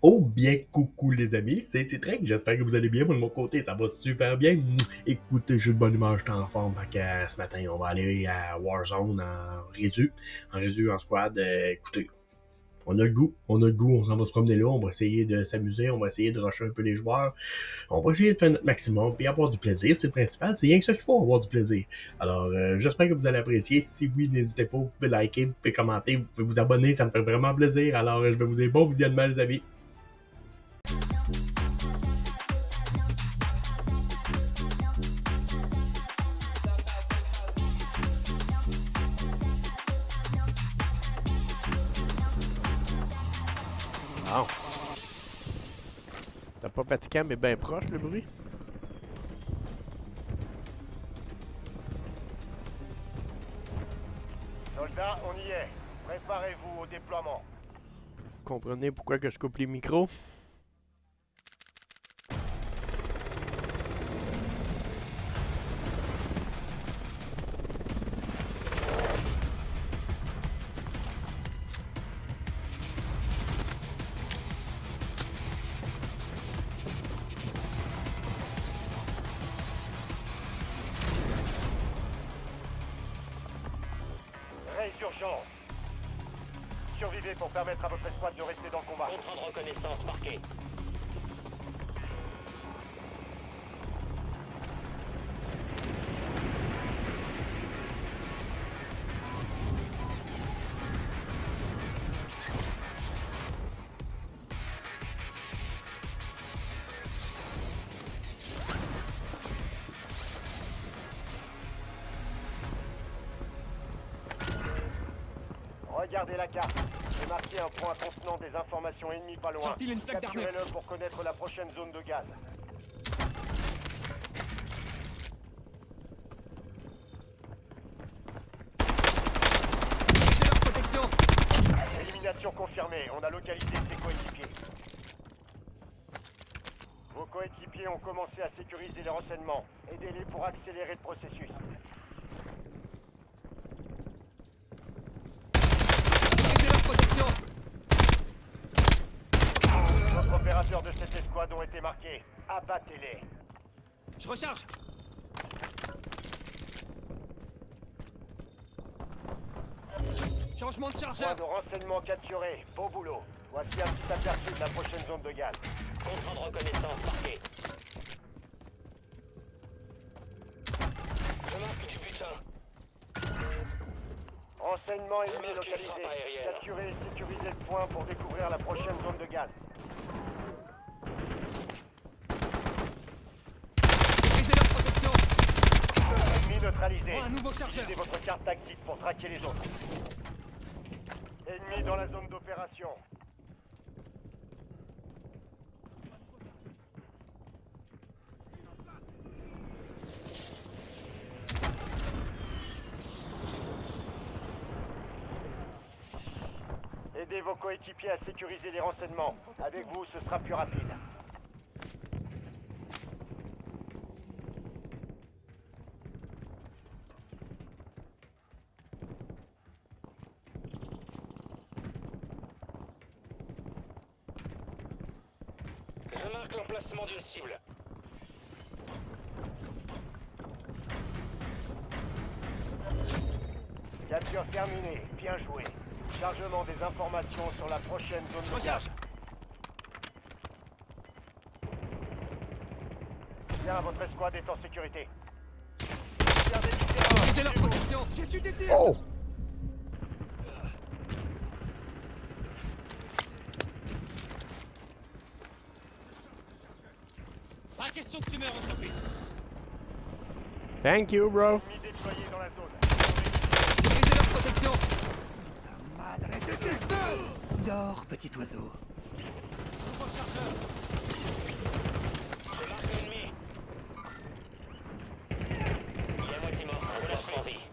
Oh bien, coucou les amis, c'est Citrek, j'espère que vous allez bien, moi de mon côté ça va super bien. Écoutez, je suis de bonne humeur, je suis en forme, fait que ce matin on va aller à Warzone en squad. Écoutez, on s'en va se promener là, on va essayer de s'amuser, on va essayer de rusher un peu les joueurs, on va essayer de faire notre maximum et avoir du plaisir, c'est le principal, c'est rien que ça qu'il faut, avoir du plaisir. Alors j'espère que vous allez apprécier, si oui, n'hésitez pas, vous pouvez liker, vous pouvez commenter, vous pouvez vous abonner, ça me fait vraiment plaisir, alors je vais vous dire bon visionnement les amis. Bon. T'as pas fatigant, mais bien proche le bruit? Soldats, on y est. Préparez-vous au déploiement. Vous comprenez pourquoi que je coupe les micros? Résurgence. Survivez pour permettre à votre escouade de rester dans le combat. Contrat de reconnaissance marqué. Regardez la carte. J'ai marqué un point contenant des informations ennemies pas loin. J'enfile une plaque d'armée. Capturez-le pour connaître la prochaine zone de gaz. C'est leur protection. Élimination confirmée. On a localisé ses coéquipiers. Vos coéquipiers ont commencé à sécuriser les renseignements. Aidez-les pour accélérer le processus. C'est leur protection. D'autres opérateurs de cette escouade ont été marqués. Abattez-les. Je recharge. Changement de Point chargeur. de renseignement capturé. Beau boulot. Voici un petit aperçu de la prochaine zone de gaz. Contrat de reconnaissance marqué. Je marque du butin. Renseignement ennemi Remarque une localisé. frappe aérienne. Capturez et sécurisez le point pour découvrir la prochaine zone de gaz. Brisez leur protection. Ennemi neutralisé. Prends un nouveau chargeur. Utilisez votre carte tactique pour traquer les autres. Ennemi dans la zone d'opération. Aidez vos coéquipiers à sécuriser les renseignements. Avec vous, ce sera plus rapide. Je marque l'emplacement d'une cible. Capture terminée. Bien joué. Chargement des informations sur la prochaine zone Je de recharge. gaz. Bien, votre escouade est en sécurité. Gardez du terrain. Brisez leur protection. J'ai su des tirs. Oh! Pas question que tu meurs, ressorti. Thank you, bro. Ennemi déployé dans la zone. Brisez leur protection. Madre, c'est le feu! Dors, petit oiseau. Nouveau chargeur. Je marque l'ennemi. Il est à moitié mort. On lâche sans vie.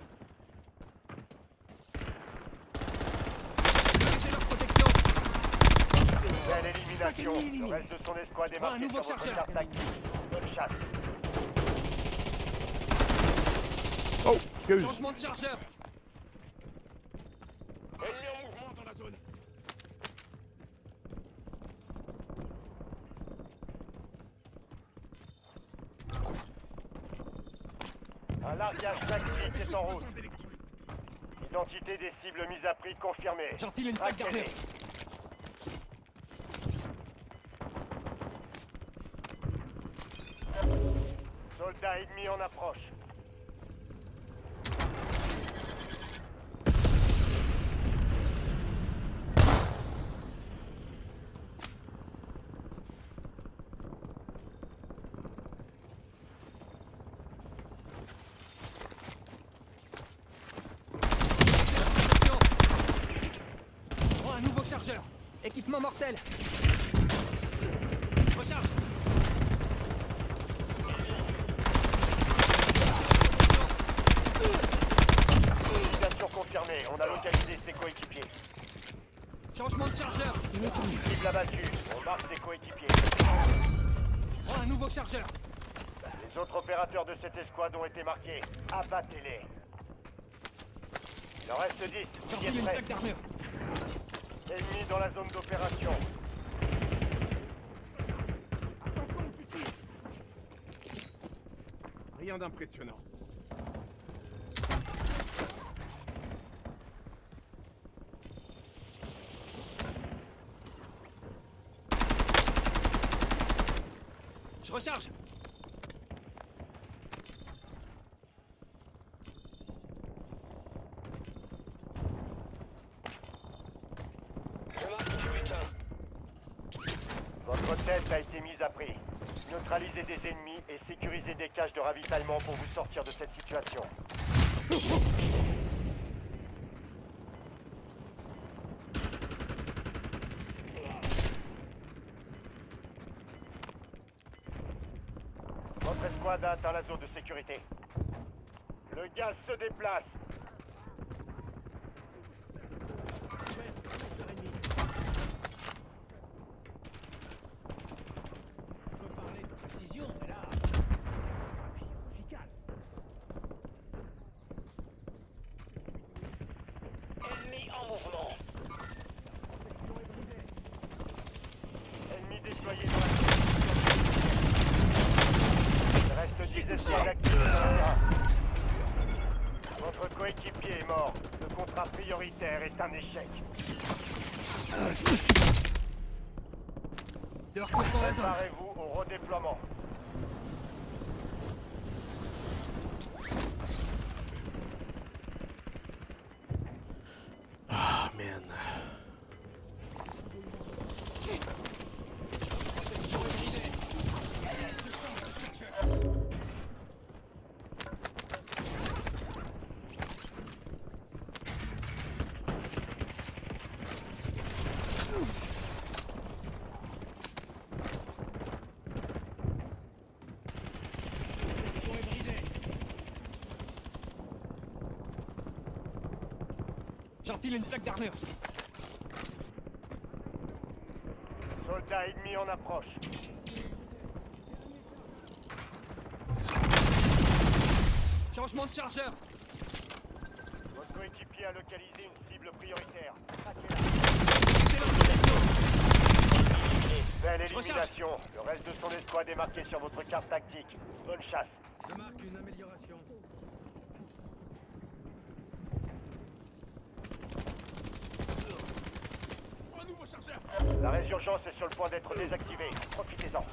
Brisez leur protection. Belle élimination. Cinq ennemis Le reste de son escouade est Prends un marqué nouveau sur votre chargeur. carte tactique. Bonne chasse. Oh, excuse. Changement de chargeur. Ennemi en mouvement dans la zone. Un largage tactique est en route. Identité des cibles mises à prix confirmée. J'enfile une plaque Traquez-les. d'armure. Soldats ennemis en approche. Attention. Oh, un nouveau chargeur. Équipement mortel. Je recharge. Localisation confirmée. On a localisé ses coéquipiers. Changement de chargeur. Cible abattue. On marque ses coéquipiers. Oh, un nouveau chargeur. Les autres opérateurs de cette escouade ont été marqués. Abattez-les. Il en reste 10. Qui J'enfile est une prêt? plaque d'armure. Ennemi dans la zone d'opération. Rien d'impressionnant. Je recharge. Je marque du butin. Votre tête a été mise à prix. Neutralisez des ennemis et sécurisez des caches de ravitaillement pour vous sortir de cette situation. Votre escouade a atteint la zone de sécurité. Le gaz se déplace. On peut parler de précision, mais là... chirurgical. Ennemi en mouvement. Ennemi déployé dans la zone. Il reste 10 escouades actives sur le terrain. Votre coéquipier est mort. Le contrat prioritaire est un échec. De retour dans la zone. Préparez-vous au redéploiement. Ah, man. J'enfile une plaque d'armure. Soldats ennemis en approche. Changement de chargeur. Votre coéquipier a localisé une cible prioritaire. Traquez-la. Brisez leur protection. Belle Je recharge. élimination. Le reste de son escouade est marqué sur votre carte tactique. Bonne chasse. Je marque une amélioration. Un nouveau chargeur. La résurgence est sur le point d'être désactivée. Profitez-en.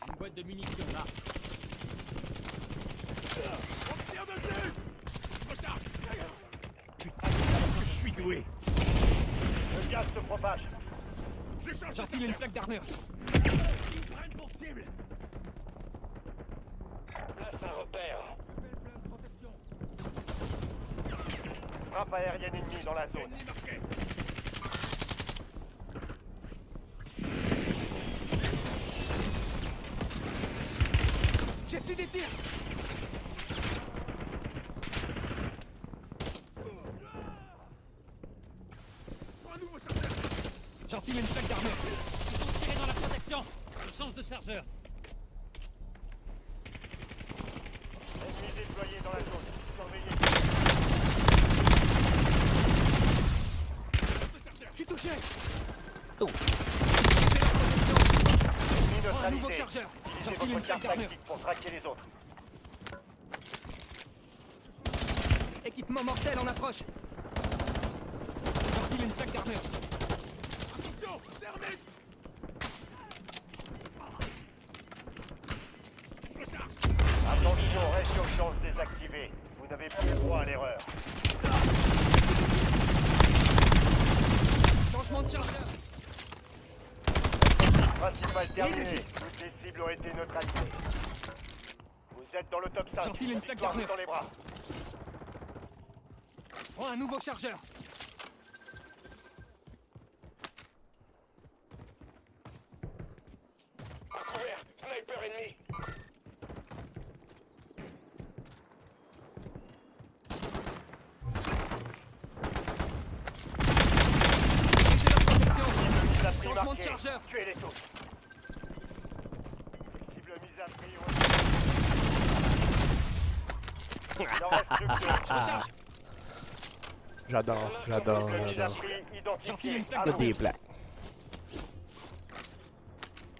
Une boîte de munitions, là. On tire dessus. Recharge. Je suis doué. Le gaz se propage. Je change. J'enfile une plaque d'armure. Ils prennent pour cible. Place un repère. Frappe aérienne ennemie dans la zone. Ennemi marqué. J'ai su des tirs. Un nouveau chargeur. J'enfile une plaque d'armure. Ils sont tirés dans la protection. Je change de chargeur. Ennemi déployé dans la zone. Surveillez. Je suis touché. Oh. Ennemi Oh, un nouveau neutralisé. chargeur. Utilisez J'enfile une votre carte plaque d'armure. tactique pour traquer les autres. Équipement mortel en approche. J'enfile une plaque d'armure. Attention, termine. Recharge. Attention, résurgence désactivée. Vous n'avez plus droit à l'erreur. Changement de chargeur. Principal terminé. Toutes les cibles ont été neutralisées. Vous êtes dans le top 5. J'enfile une La plaque victoire est d'armure. dans les bras. Oh, un nouveau chargeur. À couvert. Sniper ennemi. Mise à prix Changement de marqué. chargeur. Tuez-les tous. Cible mise à prix. Il en reste plus que deux. Recharge. J'adore, Cible mise à j'adore. prix J'enfile une identifiée. plaque Il y a d'armure. des plaques.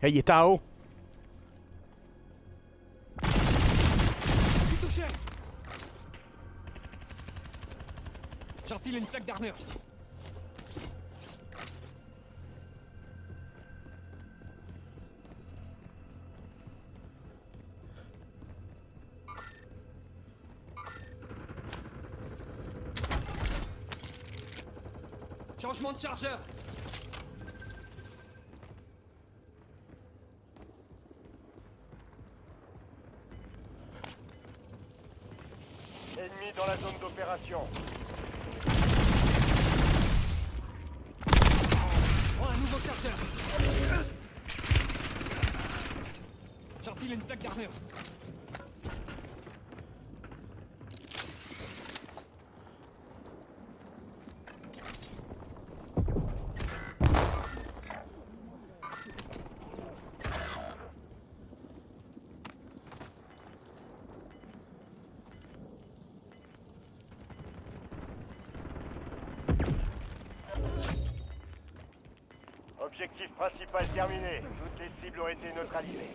Hey, il est en haut. Je suis touché. J'enfile une plaque d'armure. Changement de chargeur. Ennemi dans la zone d'opération. Oh, un nouveau chargeur. J'enfile une plaque d'armure. Objectif principal terminé. Toutes les cibles ont été neutralisées.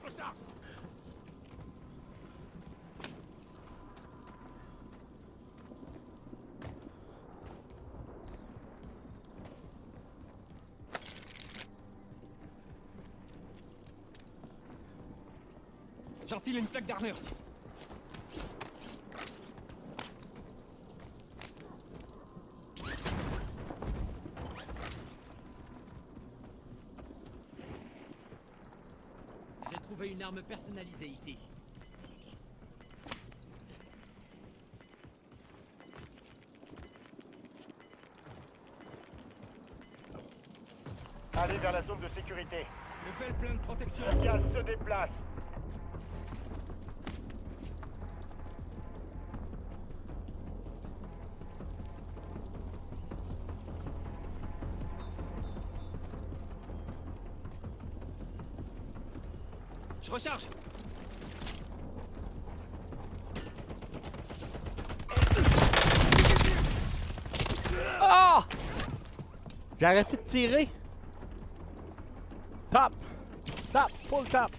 Recharge. J'enfile une plaque d'armure. J'ai trouvé une arme personnalisée ici. Allez vers la zone de sécurité. Je fais le plein de protection. Le gaz se déplace. Je recharge. Ah! J'ai arrêté de tirer. Top! Top! Full top!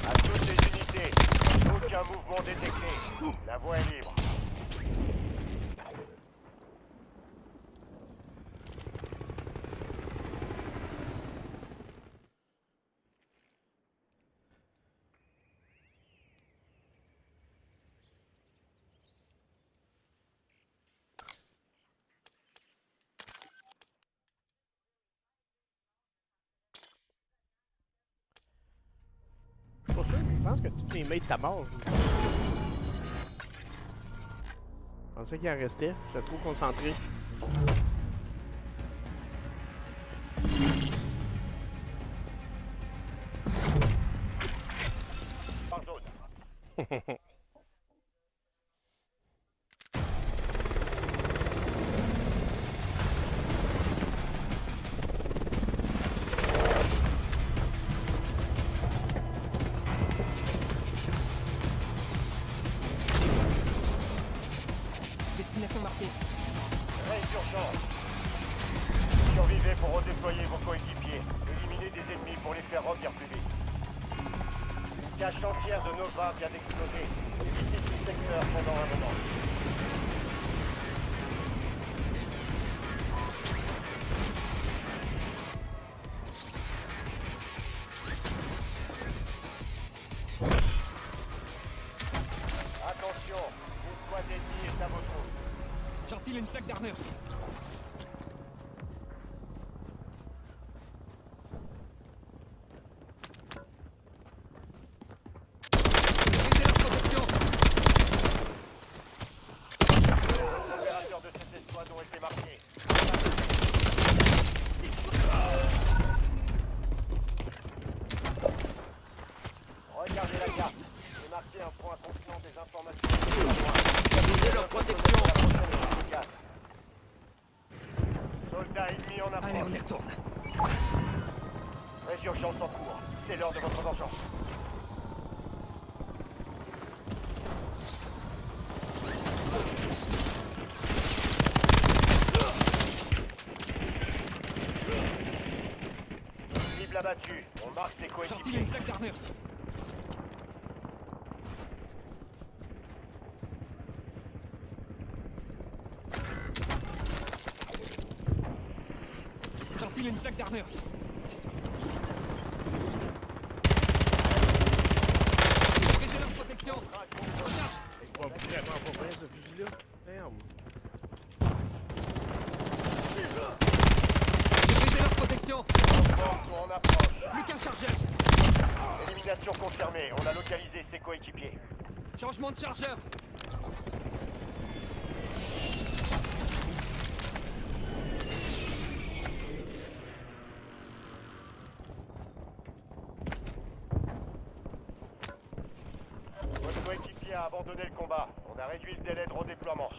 À toutes les unités. Aucun mouvement détecté. La voie est libre. Je suis pas sûr, je pense que tous mes mates t'as mort. Je pensais qu'il en restait. J'étais trop concentré. Par zone. Destination marquée. Résurgence. cache entière de Nova vient d'exploser. Évitez ce secteur pendant un moment. Attention, une squad ennemie est à votre route. J'enfile une plaque d'armure. Brisez leur protection. Les opérateurs de cette escouade ont été marqués. Regardez la carte. J'ai marqué un point contenant des informations. Brisez leur protection. Soldats ennemis en Allez, on approche. y retourne. Résurgence en cours. C'est l'heure de votre vengeance. Cible abattue. On marque ses J'enfile coéquipiers. une plaque d'armure. J'enfile une plaque d'armure. Brisez leur protection. Recharge. Il va vraiment pas bien ce fusil-là. Merde. Brisez leur protection. Renforts sont en approche. Plus qu'un chargeur. Élimination confirmée. On a localisé ses coéquipiers. Changement de chargeur. Votre coéquipier a abandonné le combat. On a réduit le délai de redéploiement.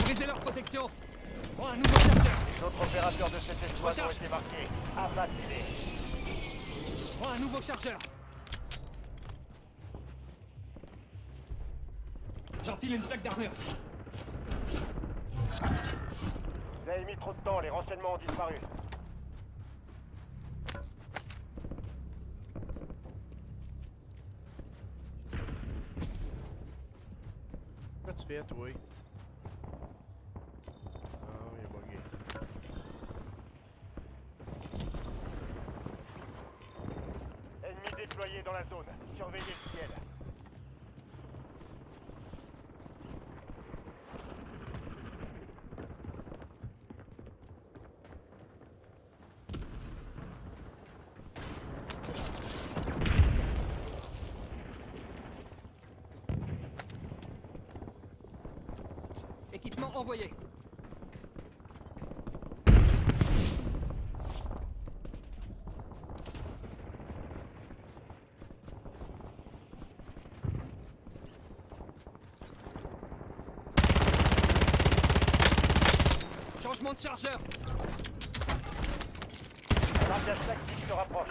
Brisez leur protection. Prends un nouveau chargeur. D'autres opérateurs de cette escouade ont Recharge. été marqués. Abattez-les. Prends un nouveau chargeur. J'enfile une plaque d'armure. Vous avez mis trop de temps. Les renseignements ont disparu. Qu'est-ce que tu fais, toi? Ah, il est bugué. Ennemis déployés dans la zone. Surveillez le ciel. Équipement envoyé. Changement de chargeur. Un marquage tactique se rapproche.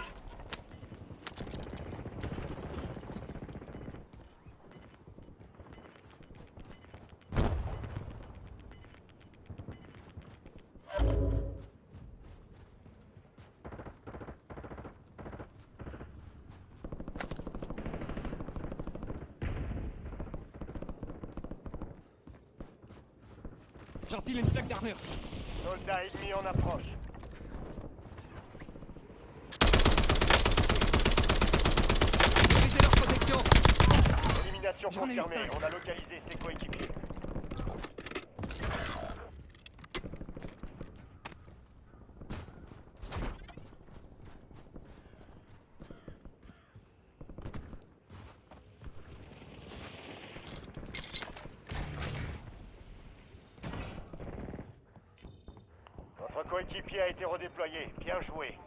J'enfile une plaque d'armure. Soldats ennemis en approche. Brisez leur protection. Élimination J'en ai eu confirmée. 5. On a localisé ses coéquipiers. Votre coéquipier a été redéployé. Bien joué.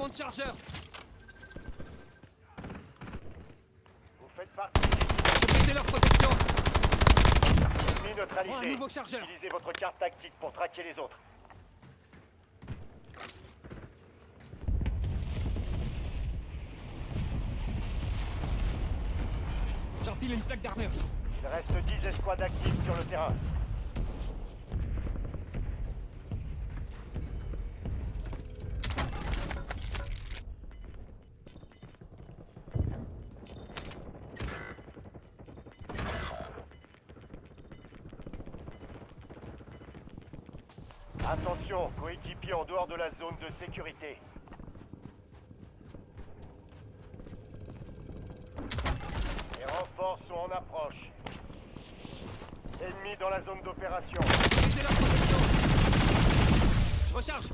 Changement de chargeur. Vous faites partie J'ai brisé leur protection. ennemi Prends un neutralisé. nouveau chargeur. Utilisez votre carte tactique pour traquer les autres. J'enfile une plaque d'armure. Il reste 10 escouades actives sur le terrain. Attention, coéquipiers en dehors de la zone de sécurité. Les renforts sont en approche. Ennemis dans la zone d'opération. Brisez leur protection. Je recharge.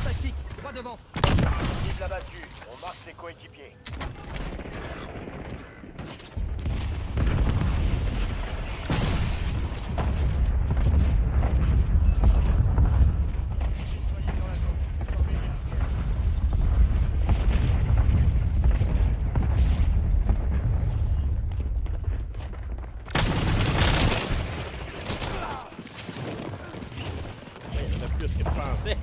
Tactique, droit devant. Cible abattue. On marque ses coéquipiers. Il y en a plus que je pensais.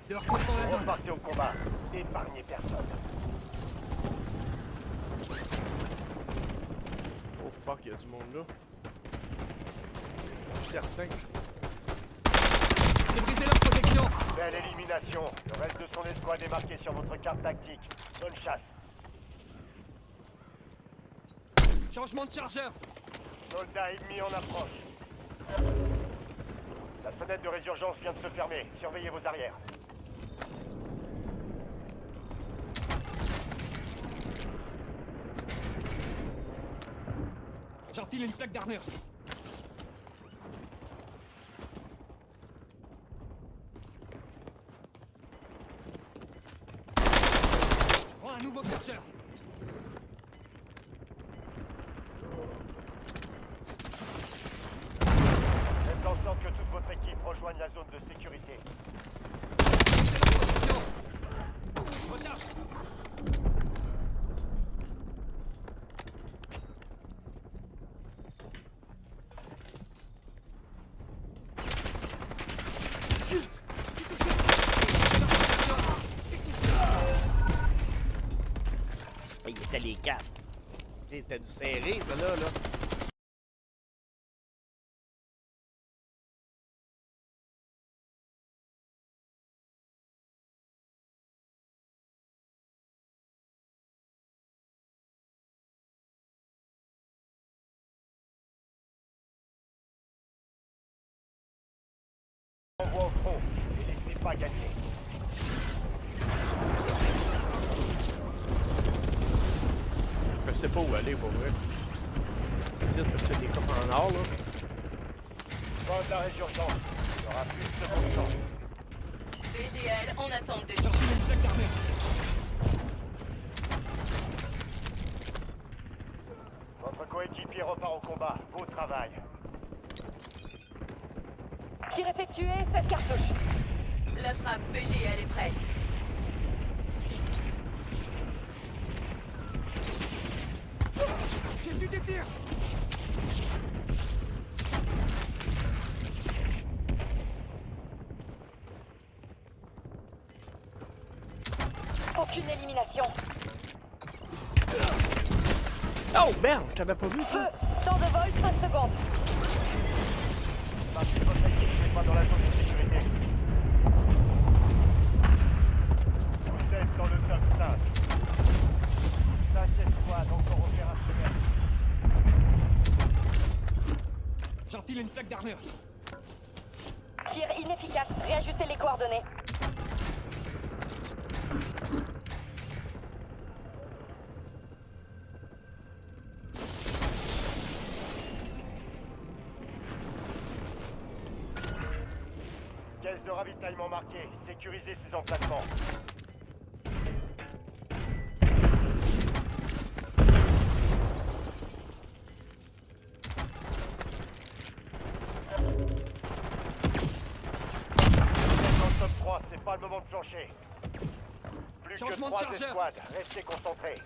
De retour dans la zone. Repartez au combat. N'épargnez personne. Oh fuck, il y a du monde là. Certain. J'ai brisé leur protection. Belle élimination. Le reste de son escouade est marqué sur votre carte tactique. Bonne chasse. Changement de chargeur. Soldats ennemis en approche. La fenêtre de résurgence vient de se fermer. Surveillez vos arrières. J'enfile une plaque d'armure. Prends un nouveau chargeur. Faites en sorte que toute votre équipe rejoigne la zone de sécurité. Brisez leur protection. Recharge. Il était les quatre. C'était du serré, ça là. Envoie au front. Ne les laissez pas gagner. Je sais pas où aller pour vrai. Peut-être parce qu'il y a des coffres en or là. Fin de la résurgence. Il y aura plus de secondes chance. BGL en attente de J'enfile une plaque d'armure. Votre coéquipier repart au combat. Beau travail. tir effectué, 7 cartouches. La frappe BGL est prête. J'ai vu des tirs. Aucune élimination. Oh merde, je t'avais pas vu toi. Feu. Temps de vol, 5 secondes. Marquez votre équipe n'est pas dans la zone de sécurité. Vous êtes dans le top 5. 5e squad encore opérationnel. J'enfile une plaque d'armure. Tir inefficace. Réajustez les coordonnées. Caisse de ravitaillement marquée. Sécurisez ces emplacements. Dans le top 3, c'est pas le moment de plancher. Plus Changement que de 3 chargeur. escouades. Restez concentrés.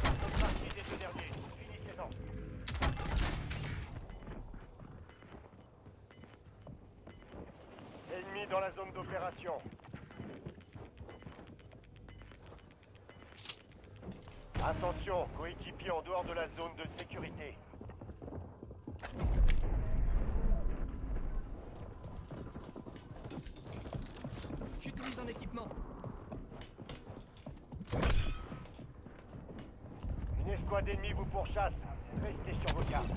Faites partie des deux derniers. Finissez-en. Ennemi dans la zone d'opération. Attention, coéquipier en dehors de la zone de sécurité. J'utilise un équipement. Une escouade ennemie vous pourchasse. Restez sur vos gardes.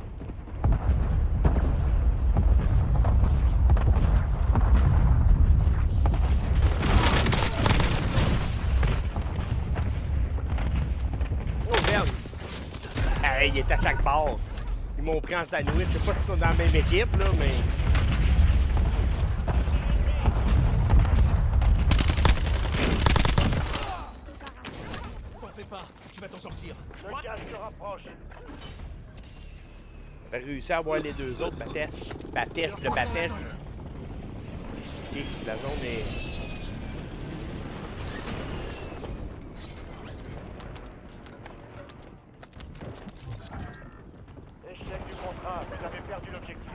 Oh merde! Ah, il est à chaque part. Ils m'ont pris en sandwich. Je sais pas si ils sont dans la même équipe, là, mais. T'en fais pas, tu vas t'en sortir. Le gaz se rapproche. J'avais réussi à avoir les deux autres. Batèche de batèche. Ok, la zone est. Échec du contrat, vous avez perdu l'objectif.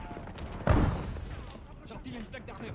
J'enfile une plaque d'armure.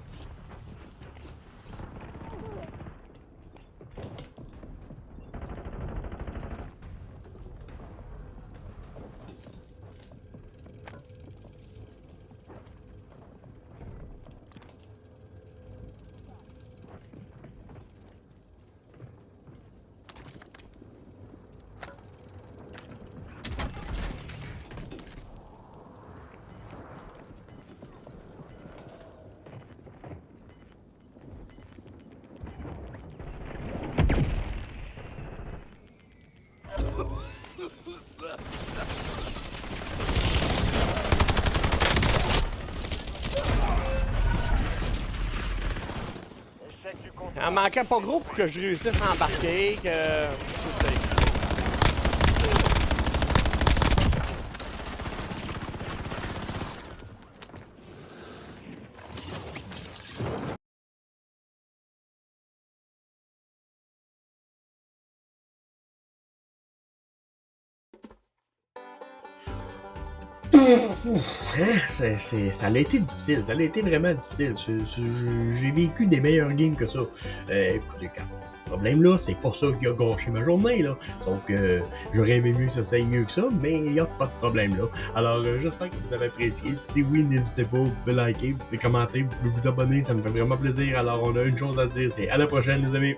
Échec du contrat. Il en manquait pas gros pour que je réussisse à embarquer. Que... Ça a été difficile, ça a été vraiment difficile. J'ai vécu des meilleurs games que ça. Écoutez, quand le problème là, c'est pas ça qui a gâché ma journée là. Sauf que j'aurais aimé mieux que ça s'aille mieux que ça, mais il n'y a pas de problème là. Alors j'espère que vous avez apprécié. Si oui, n'hésitez pas, vous pouvez liker, vous pouvez commenter, vous pouvez vous abonner, ça me fait vraiment plaisir. Alors on a une chose à dire, c'est à la prochaine les amis.